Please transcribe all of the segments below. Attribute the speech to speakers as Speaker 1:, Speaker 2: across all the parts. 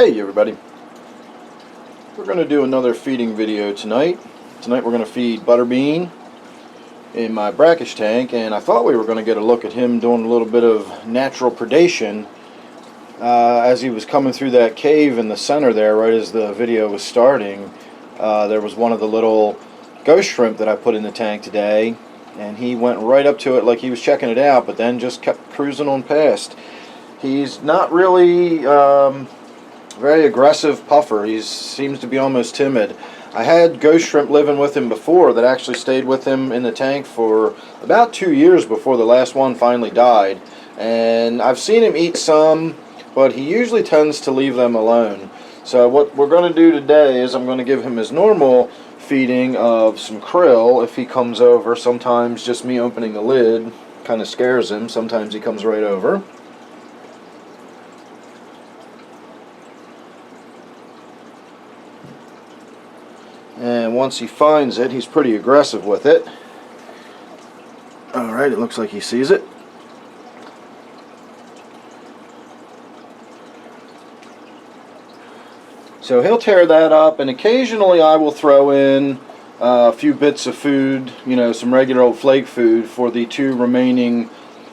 Speaker 1: Hey everybody, we're going to do another feeding video tonight. Tonight we're going to feed Butterbean in my Brackish tank, and I thought we were going to get a look at him doing a little bit of natural predation as he was coming through that cave in the center there right as the video was starting. There was one of the little ghost shrimp that I put in the tank today, and he went right up to it like he was checking it out, but then just kept cruising on past. He's not really very aggressive puffer. He seems to be almost timid. I had ghost shrimp living with him before that actually stayed with him in the tank for about 2 years before the last one finally died. And I've seen him eat some, but he usually tends to leave them alone. So what we're going to do today is I'm going to give him his normal feeding of some krill if he comes over. Sometimes just me opening the lid kind of scares him. Sometimes he comes right over. And once he finds it, he's pretty aggressive with it. Alright, it looks like he sees it. So he'll tear that up, and occasionally I will throw in a few bits of food, you know, some regular old flake food for the two remaining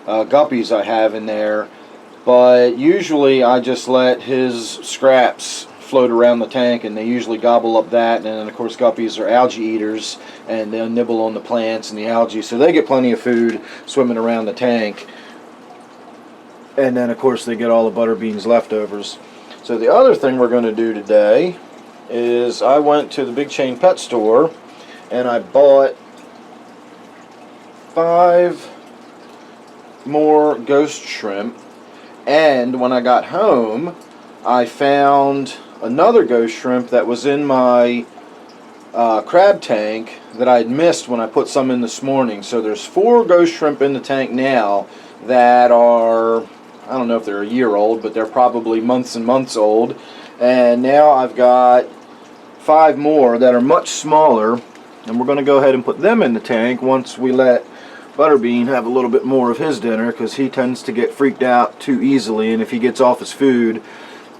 Speaker 1: guppies I have in there. But usually I just let his scraps float around the tank, and they usually gobble up that. And then of course guppies are algae eaters, and they'll nibble on the plants and the algae, so they get plenty of food swimming around the tank. And then of course they get all the Butterbean's leftovers. So the other thing we're going to do today is I went to the big chain pet store and I bought 5 more ghost shrimp, and when I got home I found another ghost shrimp that was in my crab tank that I had missed when I put some in this morning. So there's 4 ghost shrimp in the tank now that are, I don't know if they're a year old, but they're probably months and months old. And now I've got 5 more that are much smaller, and we're going to go ahead and put them in the tank once we let Butterbean have a little bit more of his dinner, because he tends to get freaked out too easily, and if he gets off his food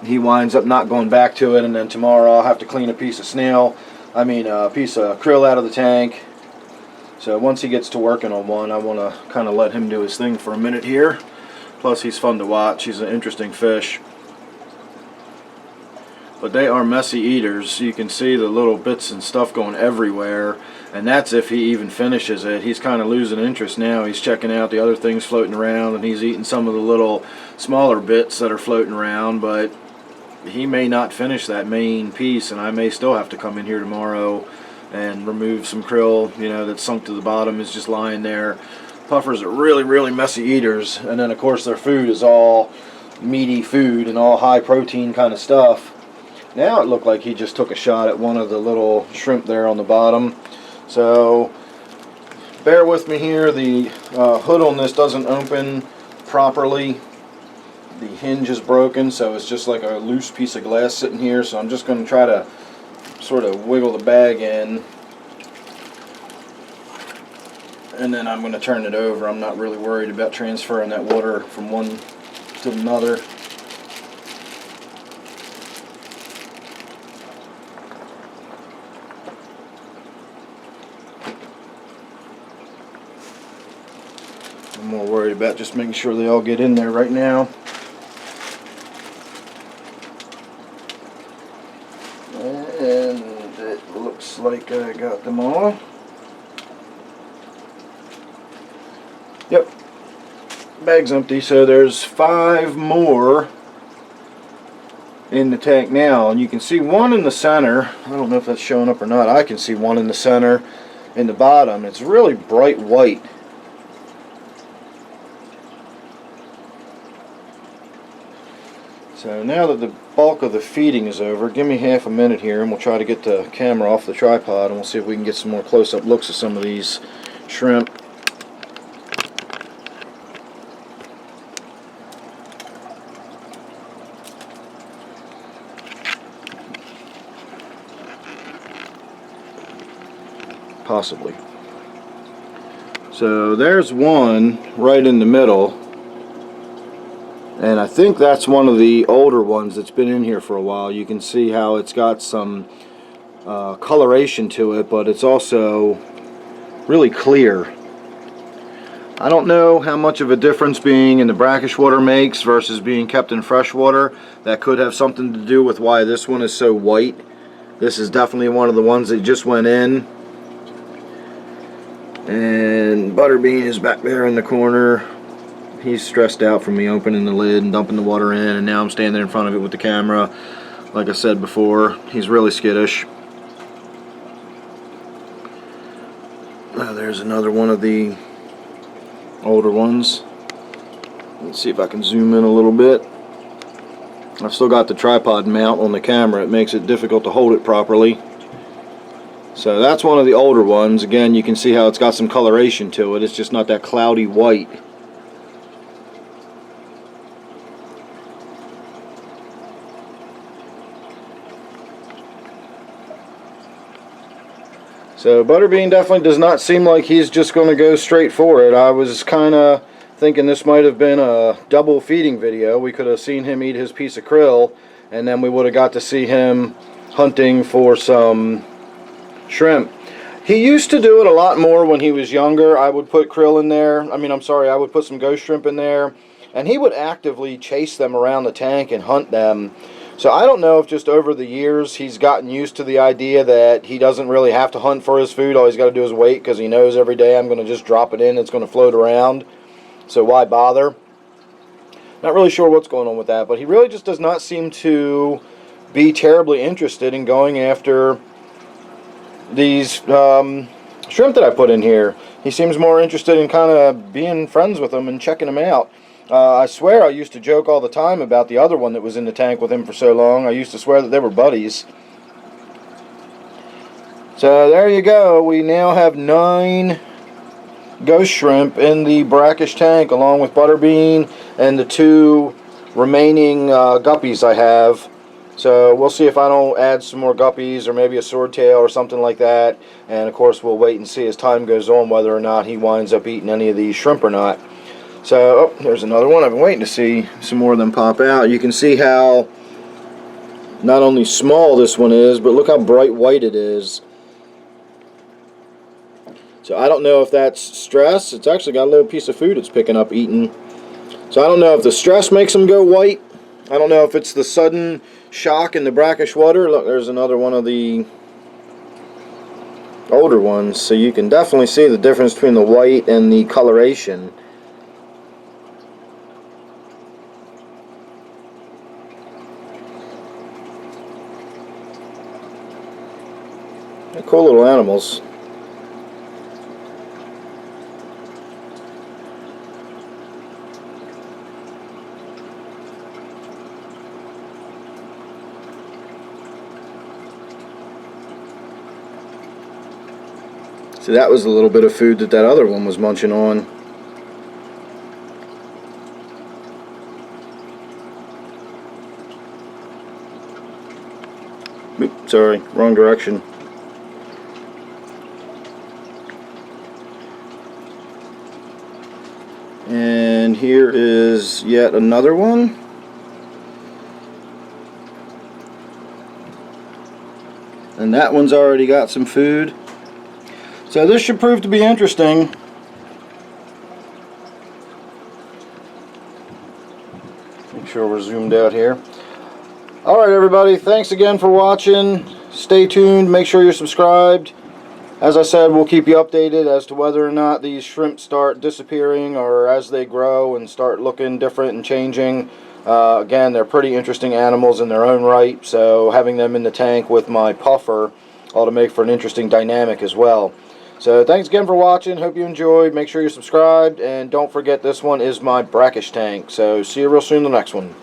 Speaker 1: he winds up not going back to it, and then tomorrow I'll have to clean a piece of a piece of krill out of the tank. So once he gets to working on one, I want to kind of let him do his thing for a minute here. Plus he's fun to watch. He's an interesting fish. But they are messy eaters. You can see the little bits and stuff going everywhere, and that's if he even finishes it. He's kind of losing interest now. He's checking out the other things floating around, and he's eating some of the little smaller bits that are floating around, but he may not finish that main piece, and I may still have to come in here tomorrow and remove some krill, you know, that's sunk to the bottom, is just lying there. Puffers are really messy eaters, and then of course their food is all meaty food and all high protein kind of stuff. Now it looked like he just took a shot at one of the little shrimp there on the bottom. So bear with me here. The hood on this doesn't open properly. The hinge is broken, so it's just like a loose piece of glass sitting here. So I'm just going to try to sort of wiggle the bag in, and then I'm going to turn it over. I'm not really worried about transferring that water from one to another. I'm more worried about just making sure they all get in there right now. And it looks like I got them all. Yep, bag's empty. So there's 5 more in the tank now, and you can see one in the center. I don't know if that's showing up or not. I can see one in the center in the bottom. It's really bright white. So now that the bulk of the feeding is over, give me half a minute here and we'll try to get the camera off the tripod, and we'll see if we can get some more close-up looks of some of these shrimp. Possibly. So there's one right in the middle. And I think that's one of the older ones that's been in here for a while. You can see how it's got some coloration to it, but it's also really clear. I don't know how much of a difference being in the brackish water makes versus being kept in fresh water. That could have something to do with why this one is so white. This is definitely one of the ones that just went in. And Butterbean is back there in the corner. He's stressed out from me opening the lid and dumping the water in, and now I'm standing in front of it with the camera. Like I said before, he's really skittish. There's another one of the older ones. Let's see if I can zoom in a little bit. I've still got the tripod mount on the camera. It makes it difficult to hold it properly. So that's one of the older ones. Again, you can see how it's got some coloration to it. It's just not that cloudy white. So Butterbean definitely does not seem like he's just going to go straight for it. I was kind of thinking this might have been a double feeding video. We could have seen him eat his piece of krill, and then we would have got to see him hunting for some shrimp. He used to do it a lot more when he was younger. I would put krill in there. I would put some ghost shrimp in there, and he would actively chase them around the tank and hunt them. So I don't know if just over the years he's gotten used to the idea that he doesn't really have to hunt for his food. All he's got to do is wait, because he knows every day I'm going to just drop it in. It's going to float around. So why bother? Not really sure what's going on with that, but he really just does not seem to be terribly interested in going after these shrimp that I put in here. He seems more interested in kind of being friends with them and checking them out. I swear I used to joke all the time about the other one that was in the tank with him for so long. I used to swear that they were buddies. So there you go. We now have 9 ghost shrimp in the brackish tank, along with Butterbean and the 2 remaining guppies I have. So we'll see if I don't add some more guppies or maybe a swordtail or something like that. And of course we'll wait and see as time goes on whether or not he winds up eating any of these shrimp or not. So, there's another one. I've been waiting to see some more of them pop out. You can see how not only small this one is, but look how bright white it is. So I don't know if that's stress. It's actually got a little piece of food it's picking up eating. So I don't know if the stress makes them go white. I don't know if it's the sudden shock in the brackish water. Look, there's another one of the older ones. So you can definitely see the difference between the white and the coloration. They're cool little animals. See, that was a little bit of food that other one was munching on. Oops, sorry, wrong direction. And here is yet another one. And that one's already got some food. So this should prove to be interesting. Make sure we're zoomed out here. Alright everybody, thanks again for watching. Stay tuned, make sure you're subscribed. As I said, we'll keep you updated as to whether or not these shrimp start disappearing or as they grow and start looking different and changing. Again, they're pretty interesting animals in their own right, so having them in the tank with my puffer ought to make for an interesting dynamic as well. So thanks again for watching. Hope you enjoyed. Make sure you're subscribed, and don't forget this one is my brackish tank. So see you real soon in the next one.